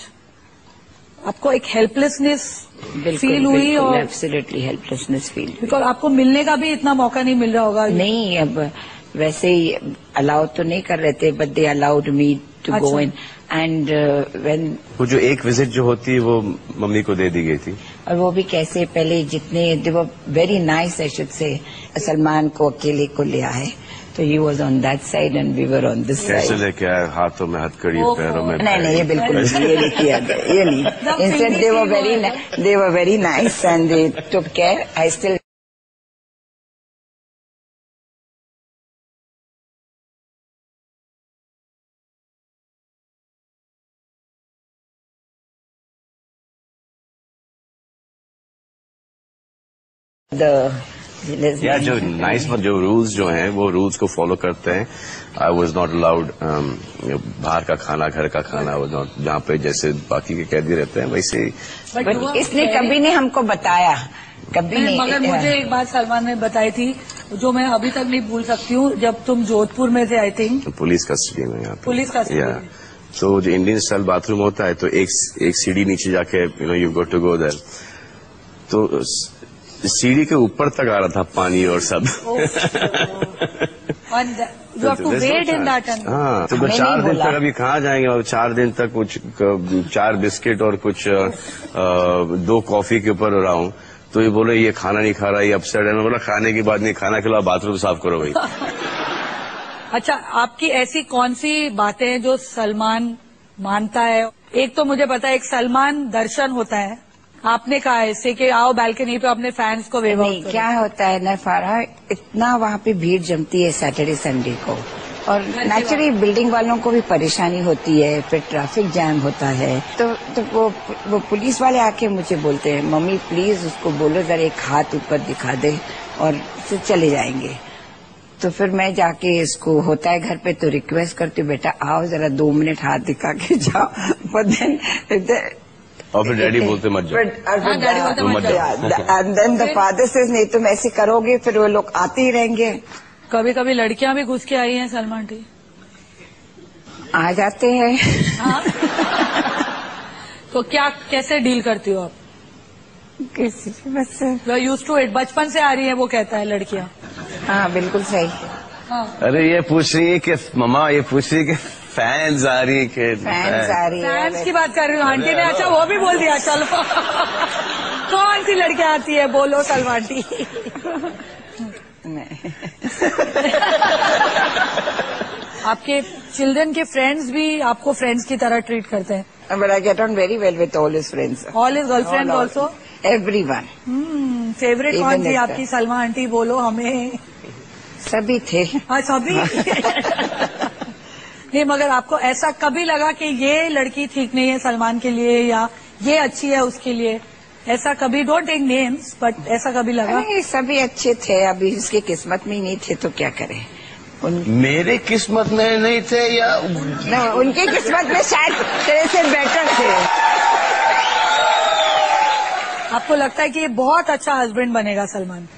आपको एक हेल्पलेसनेस फील हुई? और एब्सोल्युटली हेल्पलेसनेस फील, बिकॉज आपको मिलने का भी इतना मौका नहीं मिल रहा होगा। नहीं, अब वैसे ही अलाउ तो नहीं कर रहे थे, but they allowed me to go in. And when वो जो एक विजिट जो होती है वो मम्मी को दे दी गई थी, और वो भी कैसे, पहले जितने they were very nice, I should say, Salman को अकेले को लिया है तो he was on that side and we were on this side. कैसे लेके आए? हाथों में हथकड़ी, पैरों में? नहीं, ये बिल्कुल ये नहीं किया गया, ये नहीं। Instead they were very nice and they took care. I still या जो नाइस जो रूल्स जो हैं वो रूल्स को फॉलो करते हैं। आई वॉज नॉट अलाउड बाहर का खाना, घर का खाना, जहाँ पे जैसे बाकी के कैदी रहते हैं वैसे ही। बट इसने कभी नहीं हमको बताया, कभी नहीं। मगर मुझे एक बात सलमान ने बताई थी जो मैं अभी तक नहीं भूल सकती हूँ, जब तुम जोधपुर में थे, आई थिंक पुलिस कस्टडी में, यहाँ पुलिस कस्टडी में, तो जो इंडियन स्टाइल बाथरूम होता है तो एक सीढ़ी नीचे जाके you go to go there, तो सीढ़ी के ऊपर तक आ रहा था पानी और सब। You have to wait in that. हाँ, तो 4 दिन तक अभी कहाँ जाएंगे, और 4 दिन तक कुछ 4 बिस्किट और कुछ 2 कॉफी के ऊपर रहा हूँ। तो ये बोले ये खाना नहीं खा रहा, ये अपसेट है। मैं बोला खाने की बात नहीं, खाना खिलाओ, बाथरूम साफ करो भाई। अच्छा, आपकी ऐसी कौन सी बातें हैं जो सलमान मानता है? एक तो मुझे पता है एक सलमान दर्शन होता है, आपने कहा है इससे कि आओ बालकनी पे अपने फैंस को वेव नहीं, क्या होता है ना फारा, इतना वहाँ पे भीड़ जमती है सैटरडे संडे को, और नेचुरली बिल्डिंग वालों को भी परेशानी होती है, फिर ट्रैफिक जैम होता है। तो वो पुलिस वाले आके मुझे बोलते हैं, मम्मी प्लीज उसको बोलो जरा एक हाथ ऊपर दिखा दे, और फिर चले जाएंगे। तो फिर मैं जाके इसको होता है घर पे तो रिक्वेस्ट करती हूँ, बेटा आओ जरा 2 मिनट हाथ दिखा के जाओ। और फिर डैडी बोलते मत जाओ, and then the father says नहीं तुम ऐसे करोगे फिर वो लोग आते ही रहेंगे। कभी कभी लड़कियां भी घुस के आई हैं सलमान टी, आ जाते हैं। हाँ? तो क्या कैसे डील करती हो आप? किसी बस यूज टू इट, बचपन से आ रही है वो कहता है लड़कियां। हाँ बिल्कुल सही। हाँ। अरे ये पूछ रही है कि मम्मा, ये पूछ रही है कि फैंस आ रही है, फैंस आ रही है, फैंस की बात कर रही हूँ। आंटी ने अच्छा वो भी बोल दिया, चलो कौन सी लड़कियां आती है बोलो सलमान टी। आपके चिल्ड्रन के फ्रेंड्स भी आपको फ्रेंड्स की तरह ट्रीट करते हैं? But I get on very well with all his friends. All his girlfriends also? Everyone. Favourite Even कौन थी like आपकी सलमान आंटी, बोलो हमें। सभी थे। हाँ सभी। नहीं, मगर आपको ऐसा कभी लगा कि ये लड़की ठीक नहीं है सलमान के लिए, या ये अच्छी है उसके लिए? ऐसा कभी, डोंट टेक नेम्स, बट ऐसा कभी लगा? नहीं, सभी अच्छे थे, अभी उसकी किस्मत में ही नहीं थे तो क्या करें। मेरे किस्मत में नहीं थे या उनकी किस्मत में शायद तेरे से बेटर थे। आपको लगता है कि ये बहुत अच्छा हस्बैंड बनेगा सलमान?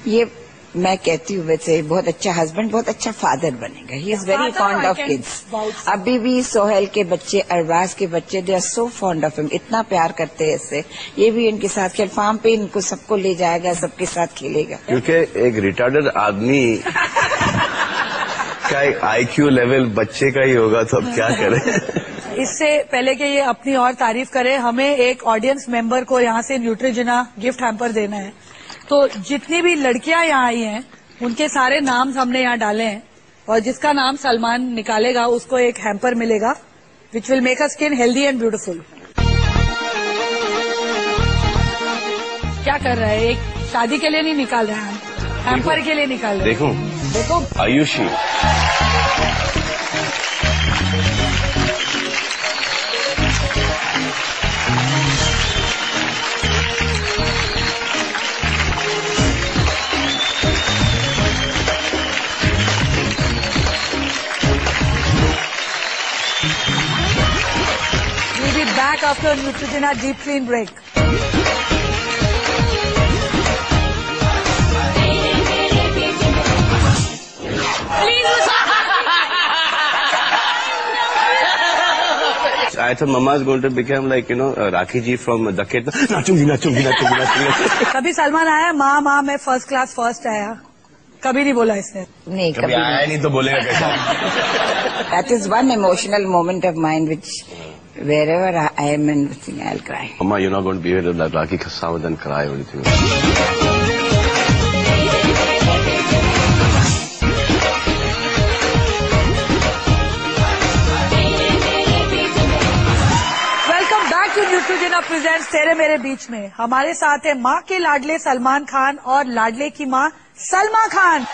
ये मैं कहती हूँ वैसे बहुत अच्छा हस्बैंड, बहुत अच्छा फादर बनेगा। He is very fond of kids. अभी भी सोहेल के बच्चे, अरबाज के बच्चे, they are so fond of him, इतना प्यार करते हैं इससे। ये भी इनके साथ खेल, फार्म पे इनको सबको ले जाएगा, सबके साथ खेलेगा। क्योंकि एक रिटायर्ड आदमी का IQ लेवल बच्चे का ही होगा, तो अब क्या करें। इससे पहले कि ये अपनी और तारीफ करे, हमें एक ऑडियंस मेंबर को यहाँ से न्यूट्रिजिना गिफ्ट हैम्पर देना है। तो जितनी भी लड़कियां यहाँ आई हैं उनके सारे नाम हमने यहाँ डाले हैं, और जिसका नाम सलमान निकालेगा उसको एक हैम्पर मिलेगा, which will make a skin healthy and beautiful. क्या कर रहा है? एक शादी के लिए नहीं निकाल रहा है, हैम्पर के लिए निकाल रहा है। देखो Ayushi, we'll be back after a Neutrogena deep clean break. I thought Mama is going to become like, Rakhi ji from Daket. नाचूंगी। कभी सलमान आया माँ माँ मैं फर्स्ट क्लास फर्स्ट आया? कभी नहीं बोला इसने? नहीं, कभी आया नहीं तो बोलेगा कैसा? That is one emotional moment of mine which wherever I am and everything I'll cry. Mama, you're not going to be here to let Rakhi Kasawat and cry or anything. Neutrogena presents तेरे मेरे बीच में। हमारे साथ है माँ के लाडले सलमान खान और लाडले की माँ Salma Khan.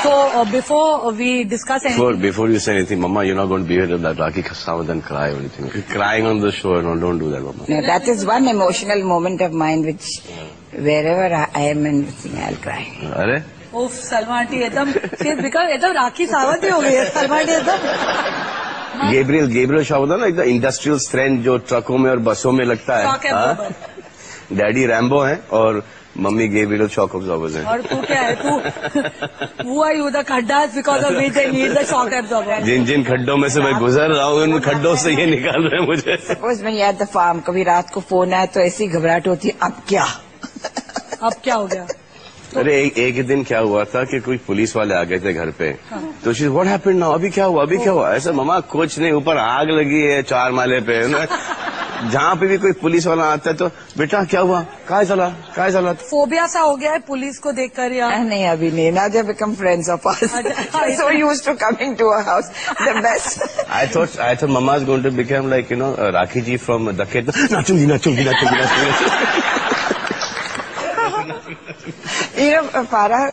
So before we discuss anything, before you say anything, Mama, you're not going to be here to let Rakhi Kasawat and cry or anything. You're crying on the show, no, don't do that, Mama. No, that is one emotional moment of mine which wherever I am and everything I'll cry. अरे उफ, Salma aunty एकदम राखी सावंत ही हो गई है Salma aunty एकदम। Gabriel Shaw होता है ना, एकदम इंडस्ट्रियल स्ट्रेंथ जो ट्रकों में और बसों में लगता है। डैडी रैम्बो हैं और mummy gave me the shock absorbers. और तू क्या है तू? Who are you? The खड्डास because of which they need the shock absorber. जिन खड्डों में से मैं गुजर रहा हूँ उन खड्डों से ये निकाल रहे हैं मुझे. सपोज मैं याद द फार्म कभी रात को फोन आया तो ऐसी घबराहट होती है, अब क्या? अब क्या हो गया? अरे एक दिन क्या हुआ था कि कोई पुलिस वाले आ गए थे घर पे. तो शी व्हाट हैपेंड नाउ, अभी क्या हुआ, अभी क्या हुआ? ऐसा मम्मा कुछ नहीं, ऊपर आग लगी है 4 माले पे. जहाँ पे भी कोई पुलिस वाला आता है तो बेटा क्या हुआ, कहाँ चला? फोबिया सा हो गया है पुलिस को देखकर या? नहीं अभी नहीं. Now they become friends of ours. So used to coming to our house. The best. I thought Mama is going to become like Rakhi ji from Daket. नाचूंगी. Farah.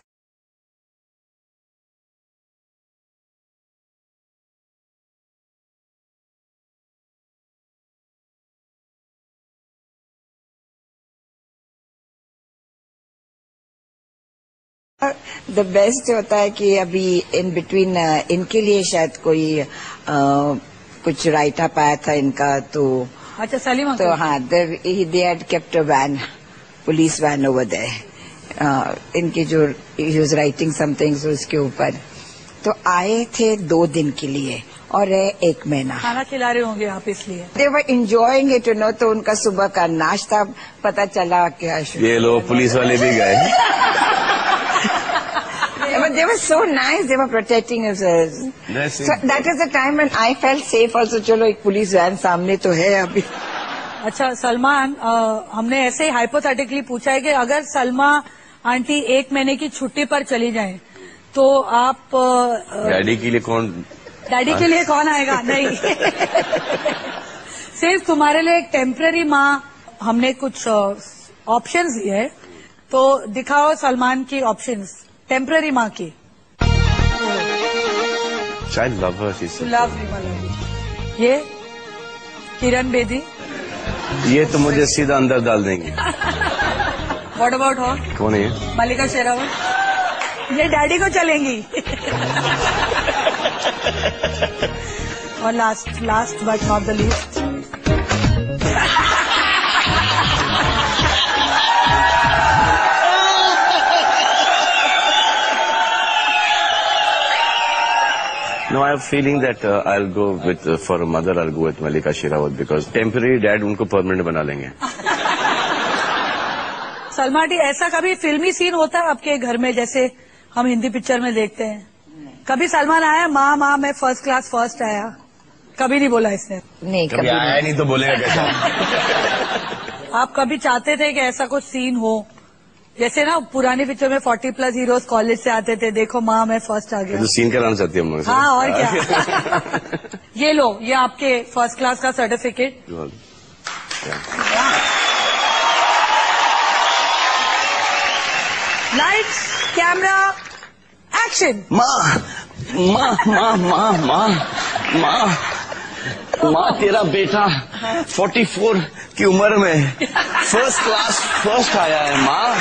The best होता है कि अभी इन बिटवीन इनके लिए शायद कोई कुछ right up आया था इनका तो. अच्छा सलीमा तो हाँ they had kept a van, police van over there. इनके जो ही वाज राइटिंग समथिंग उसके ऊपर तो आए थे 2 दिन के लिए और 1 महीना. खाना खिला रहे होंगे आप इसलिए. दे वर एंजॉयिंग इट तो उनका सुबह का नाश्ता पता चला क्या ये लोग पुलिस वाले भी गए. But they were so nice. They were protecting us. So that is the time when I felt safe. Also, चलो एक पुलिस वैन सामने तो है अभी. अच्छा सलमान, हमने ऐसे ही हाइपोथेटिकली पूछा है कि अगर सलमा आंटी 1 महीने की छुट्टी पर चली जाएं, तो आप डैडी के लिए कौन आएगा? नहीं. सिर्फ तुम्हारे लिए एक टेम्पररी माँ हमने कुछ ऑप्शंस दिए है, तो दिखाओ सलमान की ऑप्शंस टेम्पररी माँ की. चाइल्ड लवर ये किरण बेदी, ये तो मुझे सीधा अंदर डाल देंगे. What about her? कौन है ये? मल्लिका शेरावत. ये डैडी को चलेंगी. और last but not the least No, I have a feeling that I'll go with for a mother. I'll go with Mallika Sherawat because temporary dad उनको permanent बना लेंगे. सलमा जी, ऐसा कभी फिल्मी सीन होता है आपके घर में जैसे हम हिंदी पिक्चर में देखते हैं? कभी सलमान आया माँ मैं फर्स्ट क्लास फर्स्ट आया? कभी नहीं बोला इसने? नहीं कभी आया नहीं तो बोलेगा कैसे? आप कभी चाहते थे कि ऐसा कुछ सीन हो जैसे ना पुरानी पिक्चर में 40+ हीरोज कॉलेज से आते थे, देखो माँ मैं फर्स्ट आ गया? तो सीन कराना चाहती है हम. हाँ और क्या. ये लो, ये आपके फर्स्ट क्लास का सर्टिफिकेट. Lights camera action. माँ तेरा बेटा 44 की उम्र में फर्स्ट क्लास फर्स्ट आया है. माँ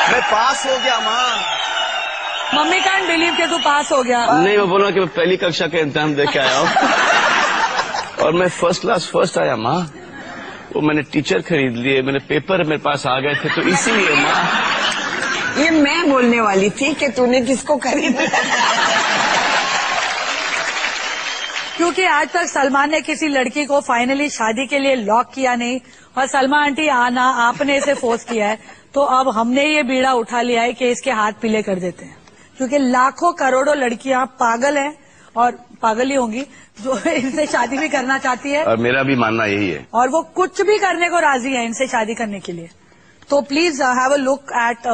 मैं पास हो गया. माँ मम्मी कांट बिलीव के तू पास हो गया. नहीं, मैं बोला कि मैं पहली कक्षा का एग्जाम दे के आया हूँ और मैं फर्स्ट क्लास फर्स्ट आया. माँ वो मैंने टीचर खरीद लिए, मैंने पेपर मेरे पास आ गए थे तो इसीलिए. माँ ये मैं बोलने वाली थी कि तूने किसको खरीदा. क्योंकि आज तक सलमान ने किसी लड़की को फाइनली शादी के लिए लॉक किया नहीं और सलमा आंटी आना आपने इसे फोर्स किया है, तो अब हमने ये बीड़ा उठा लिया है कि इसके हाथ पीले कर देते हैं. क्योंकि लाखों करोड़ों लड़कियां पागल हैं और पागल ही होंगी जो इनसे शादी भी करना चाहती है. और मेरा भी मानना यही है. और वो कुछ भी करने को राजी है इनसे शादी करने के लिए. तो please have a look at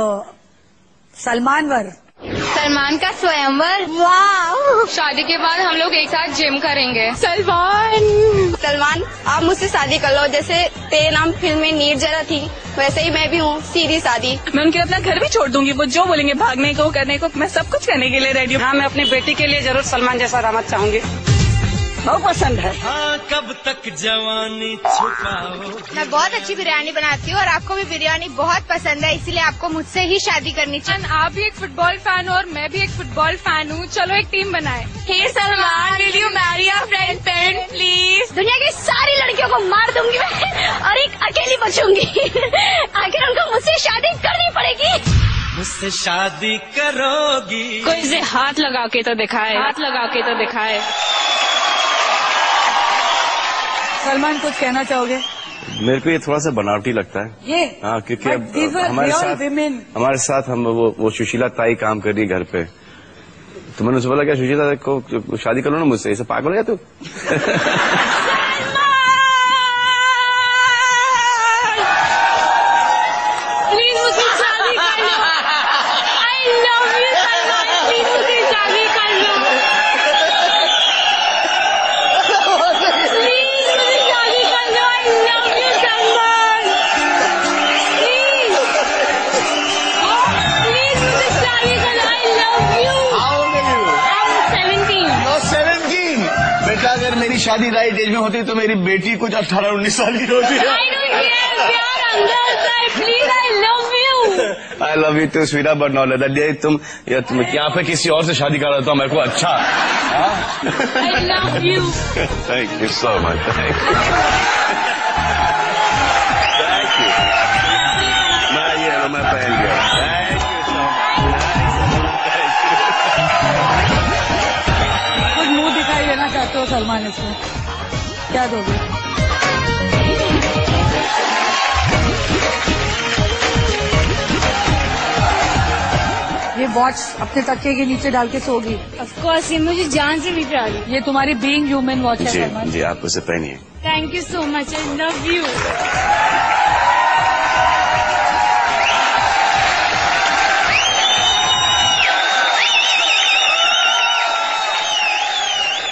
Salman का स्वयंवर. वाह. शादी के बाद हम लोग एक साथ जिम करेंगे. सलमान आप मुझसे शादी कर लो. जैसे तेरे नाम फिल्म में नीर जरा थी वैसे ही मैं भी हूँ. सीधी शादी. मैं उनके अपना घर भी छोड़ दूंगी. वो जो बोलेंगे भागने को करने को मैं सब कुछ करने के लिए रेडी हूँ. हाँ, मैं अपनी बेटी के लिए जरूर सलमान जैसा दामाद चाहूंगी. बहुत पसंद है। हाँ कब तक जवानी छुपाओ। मैं बहुत अच्छी बिरयानी बनाती हूँ और आपको भी बिरयानी बहुत पसंद है, इसीलिए आपको मुझसे ही शादी करनी चाहिए। आप भी एक फुटबॉल फैन हो और मैं भी एक फुटबॉल फैन हूँ, चलो एक टीम बनाए। Hey Salman, will you marry your friend please? दुनिया की सारी लड़कियों को मार दूंगी मैं और एक अकेली बचूंगी। आखिर उनको मुझसे शादी करनी पड़ेगी। मुझसे शादी करोगी? कोई इसे हाथ लगा के तो दिखाए, हाथ लगा के तो दिखाए। सलमान कुछ कहना चाहोगे? मेरे को ये थोड़ा सा बनावटी लगता है ये। हाँ, क्योंकि अब हमारे साथ हम वो सुशीला ताई काम कर रही है घर पे, तो मैंने उससे बोला क्या सुशीला को शादी करो ना मुझसे, इसे पागल हो गया तू? प्लीज मुझसे शादी कर लो। I love you Salman, please मुझसे शादी कर लो। अगर मेरी शादी राइट एज में होती तो मेरी बेटी कुछ 18-19 साल की होती है। I love you too Sweta but not that day तुम यहाँ पे किसी और से शादी कर रहे हो मेरे को अच्छा। आई love you. Thank you so much. Thank you. मैं पहन गया। Thank you so much. कुछ मुंह दिखाई देना चाहते हो सलमान, इसमें क्या दोगे? ये वॉच अपने तकिए के नीचे डाल के सोगी? ऑफ कोर्स, ये मुझे जान से भी प्यारी। ये तुम्हारी बीइंग ह्यूमन वॉच है जी, सलमान। जी आप उसे पहनिए। Thank you so much, I love you.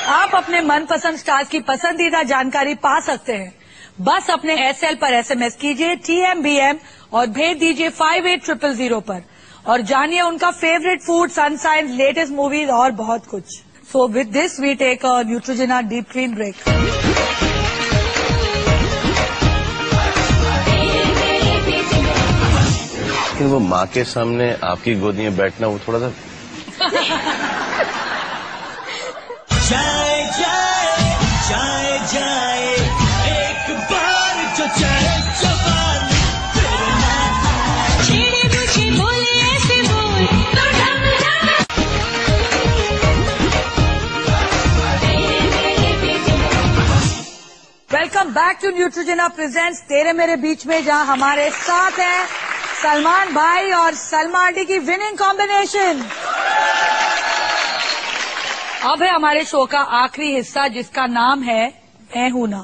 आप अपने मनपसंद स्टार्स की पसंदीदा जानकारी पा सकते हैं। बस अपने SL पर SMS कीजिए TMBM और भेज दीजिए 5800 पर और जानिए उनका favourite food, sunshine, latest movies और बहुत कुछ। So with this we take a Neutrogena deep clean break. लेकिन वो माँ के सामने आपकी गोदी में बैठना वो थोड़ा सा जाए जाए जाए जाए एक बार जो जाए जवान फिर ना आए। छेड़े मुझे बोले ऐसे बोल तो welcome back to Neutrogena presents तेरे मेरे बीच में, जहां हमारे साथ हैं सलमान भाई और सलमा आंटी की विनिंग कॉम्बिनेशन। अब है हमारे शो का आखिरी हिस्सा जिसका नाम है मैं हूं ना।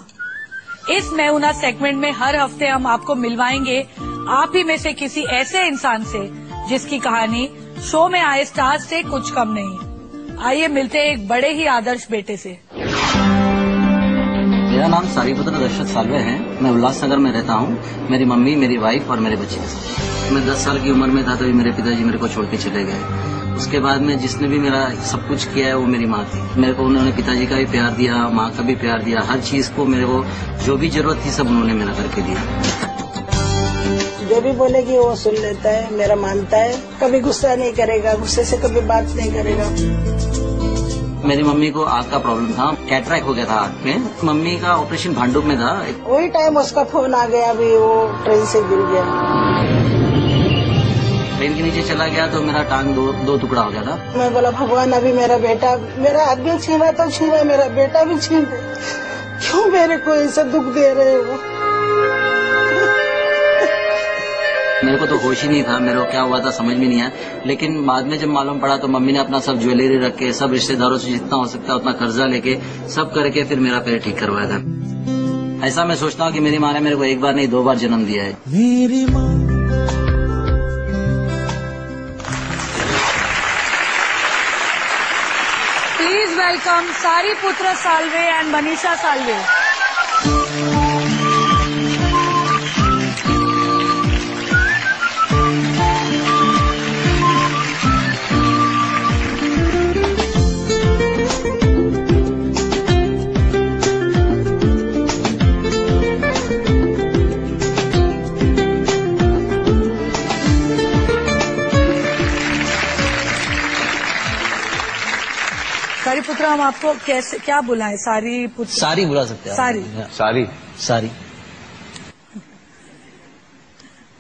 इस मैं हूं ना सेगमेंट में हर हफ्ते हम आपको मिलवाएंगे आप ही में से किसी ऐसे इंसान से जिसकी कहानी शो में आए स्टार्स से कुछ कम नहीं। आइए मिलते हैं एक बड़े ही आदर्श बेटे से। मेरा नाम सारीपुत्र दशरथ सालवे है। मैं उल्लासनगर में रहता हूँ। मेरी मम्मी, मेरी वाइफ और मेरे बच्चे। मैं 10 साल की उम्र में था तभी मेरे पिताजी मेरे को छोड़ के चले गए। उसके बाद में जिसने भी मेरा सब कुछ किया है वो मेरी माँ थी। मेरे को उन्होंने पिताजी का भी प्यार दिया, माँ का भी प्यार दिया। हर चीज को मेरे को जो भी जरूरत थी सब उन्होंने मेरा करके दिया। जो भी बोलेगी वो सुन लेता है, मेरा मानता है, कभी गुस्सा नहीं करेगा, गुस्से से कभी बात नहीं करेगा। मेरी मम्मी को आँख का प्रॉब्लम था, कैटरैक्ट हो गया था आँख में। मम्मी का ऑपरेशन भांडुप में था। वही टाइम उसका फोन आ गया, अभी वो ट्रेन से गिर गया, ट्रेन के नीचे चला गया तो मेरा टांग दो टुकड़ा हो गया था। मैं बोला भगवान अभी मेरा बेटा, मेरा आदमी छीना तो छीना, मेरा बेटा भी छीन दे, क्यों मेरे को ऐसा दुख दे रहे हो। मेरे को तो होश ही नहीं था, मेरे को क्या हुआ था समझ में नहीं आया। लेकिन बाद में जब मालूम पड़ा तो मम्मी ने अपना सब ज्वेलरी रख के, सब रिश्तेदारों से जितना हो सकता है उतना कर्जा लेके सब करके फिर मेरा पैर ठीक करवाया था। ऐसा मैं सोचता हूँ कि मेरी माँ ने मेरे को एक बार नहीं 2 बार जन्म दिया है। मेरी माँ please welcome Sariputra Salve and Manisha Salve. Sariputra हम आपको कैसे क्या बुलाएं? सारी पुत्र, सारी बुला सकते हैं। सारी सारी सारी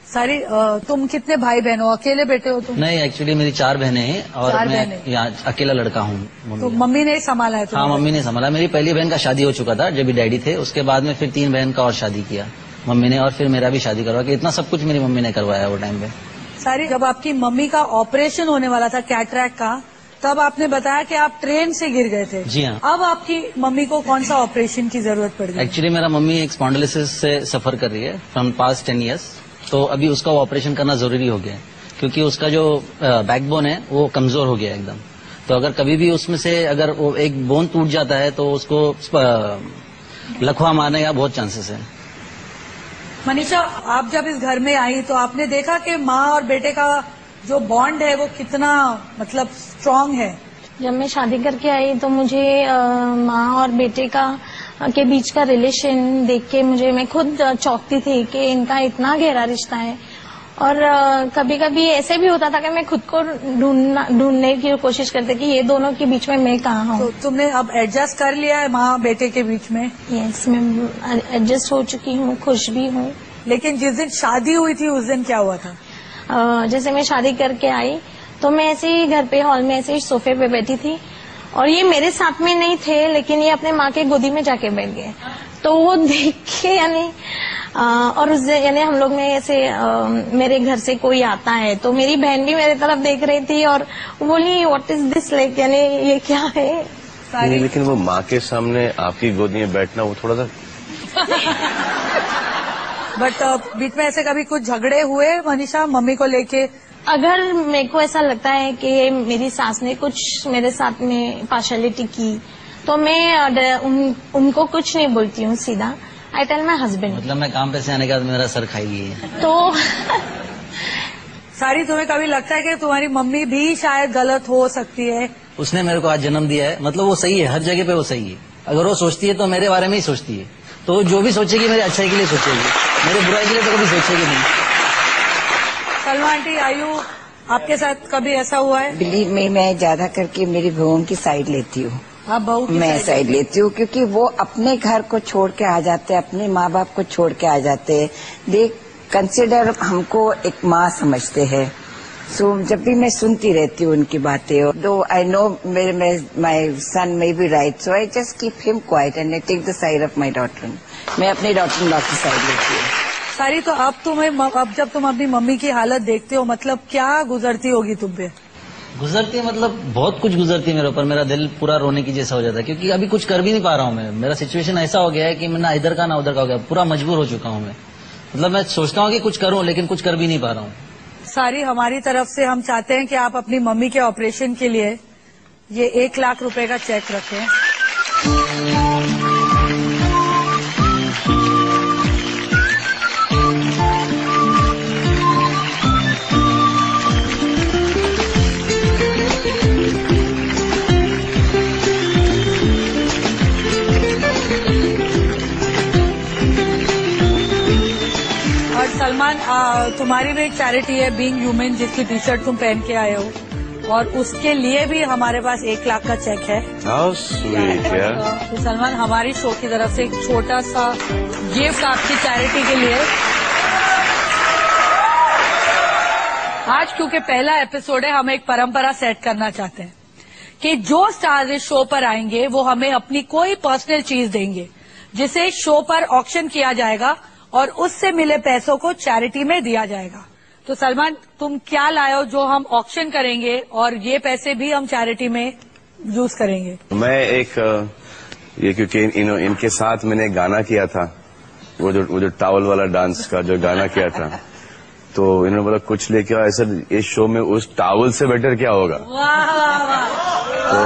सारी। तुम कितने भाई बहन हो? अकेले बेटे हो तुम? नहीं, एक्चुअली मेरी 4 बहनें हैं और 4 मैं बहनें। यहाँ अकेला लड़का हूँ। तो मम्मी ने ही संभाला है? हाँ, मम्मी ने संभाला। मेरी पहली बहन का शादी हो चुका था जब भी डैडी थे, उसके बाद में फिर 3 बहन का और शादी किया मम्मी ने, और फिर मेरा भी शादी करवा के, इतना सब कुछ मेरी मम्मी ने करवाया वो टाइम पे। सारी, जब आपकी मम्मी का ऑपरेशन होने वाला था कैटरैक्ट का, तब आपने बताया कि आप ट्रेन से गिर गए थे। जी हाँ। अब आपकी मम्मी को कौन सा ऑपरेशन की जरूरत पड़ गई? एक्चुअली मेरा मम्मी एक स्पॉन्डिलोसिस से सफर कर रही है फ्रॉम पास्ट 10 ईयर्स, तो अभी उसका ऑपरेशन करना जरूरी हो गया है क्योंकि उसका जो बैकबोन है वो कमजोर हो गया एकदम। तो अगर कभी भी उसमें से अगर वो एक बोन टूट जाता है तो उसको लकवा मारने का बहुत चांसेस है। मनीषा, आप जब इस घर में आई तो आपने देखा कि माँ और बेटे का जो बॉन्ड है वो कितना मतलब स्ट्रांग है। जब मैं शादी करके आई तो मुझे माँ और बेटे के बीच का रिलेशन देख के मैं खुद चौंकती थी कि इनका इतना गहरा रिश्ता है। और कभी कभी ऐसे भी होता था कि मैं खुद को ढूंढने की कोशिश करती कि ये दोनों के बीच में मैं कहाँ हूँ। तो तुमने अब एडजस्ट कर लिया है माँ बेटे के बीच में? यस, मैं एडजस्ट हो चुकी हूँ, खुश भी हूँ। लेकिन जिस दिन शादी हुई थी उस दिन क्या हुआ था? जैसे मैं शादी करके आई तो मैं ऐसे ही घर पे हॉल में ऐसे ही सोफे पे बैठी थी और ये मेरे साथ में नहीं थे, लेकिन ये अपने माँ के गोदी में जाके बैठ गए। तो वो देख के और उस दिन हम लोग में ऐसे मेरे घर से कोई आता है तो मेरी बहन भी मेरे तरफ देख रही थी और बोली व्हाट इज दिस लाइक, ये क्या है? नहीं, लेकिन वो माँ के सामने आपकी गोदी में बैठना वो थोड़ा सा बट बीच में ऐसे कभी कुछ झगड़े हुए मनीषा मम्मी को लेके? अगर मेरे को ऐसा लगता है कि मेरी सास ने कुछ मेरे साथ में पार्शलिटी की तो मैं उनको कुछ नहीं बोलती हूँ, सीधा आई टेल माई हस्बैंड। मतलब मैं काम पे से आने के बाद मेरा सर खाई है। तो सारी, तुम्हें कभी लगता है कि तुम्हारी मम्मी भी शायद गलत हो सकती है? उसने मेरे को आज जन्म दिया है, मतलब वो सही है, हर जगह पे वो सही है। अगर वो सोचती है तो मेरे बारे में ही सोचती है, तो जो भी सोचेगी मेरे अच्छाई के लिए सोचेगी, मेरे बुराई के लिए तो कभी सोचेगी नहीं। सलमा आंटी, आयु आपके साथ कभी ऐसा हुआ है? बिलीव में मैं ज्यादा करके मेरी बहू की साइड लेती हूँ। आप बहू की मैं साइड लेती हूँ क्योंकि वो अपने घर को छोड़ के आ जाते हैं, अपने माँ बाप को छोड़ के आ जाते हैं। दे कंसिडर हमको एक माँ समझते हैं। सो जब भी मैं सुनती रहती हूँ उनकी बातें, though I know my son may be right, so I just keep him quiet and I take the side of my daughter. मैं अपनी डॉटर इन लॉ की साइड लेती हूँ। सारी, तो अब जब तुम अपनी मम्मी की हालत देखते हो, मतलब क्या गुजरती होगी तुम पे? गुजरती है, मतलब बहुत कुछ गुजरती है मेरे ऊपर। मेरा दिल पूरा रोने की जैसा हो जाता है क्योंकि अभी कुछ कर भी नहीं पा रहा हूँ मैं। मेरा सिचुएशन ऐसा हो गया है कि मैं ना इधर का ना उधर का हो गया, पूरा मजबूर हो चुका हूँ मैं। मतलब मैं सोचता हूँ कि कुछ करूँ लेकिन कुछ कर भी नहीं पा रहा हूँ। सारी, हमारी तरफ से हम चाहते हैं कि आप अपनी मम्मी के ऑपरेशन के लिए ये 1 लाख रुपए का चेक रखें। सलमान, तुम्हारी भी एक चैरिटी है बीइंग ह्यूमन जिसकी टी शर्ट तुम पहन के आए हो और उसके लिए भी हमारे पास 1 लाख का चेक है। How sweet, yeah. तो सलमान, हमारी शो की तरफ से एक छोटा सा गिफ्ट आपकी चैरिटी के लिए। आज क्योंकि पहला एपिसोड है, हम एक परंपरा सेट करना चाहते हैं कि जो स्टार्स इस शो पर आएंगे वो हमें अपनी कोई पर्सनल चीज देंगे जिसे शो पर ऑक्शन किया जाएगा और उससे मिले पैसों को चैरिटी में दिया जाएगा। तो सलमान, तुम क्या लाए हो जो हम ऑक्शन करेंगे और ये पैसे भी हम चैरिटी में यूज करेंगे? मैं एक ये क्योंकि इनके साथ मैंने गाना किया था, वो जो टावल वाला डांस का जो गाना किया था, तो इन्होंने बोला कुछ लेके आओ। ऐसा इस शो में उस टावल से बेटर क्या होगा? वाह वाह वाह। तो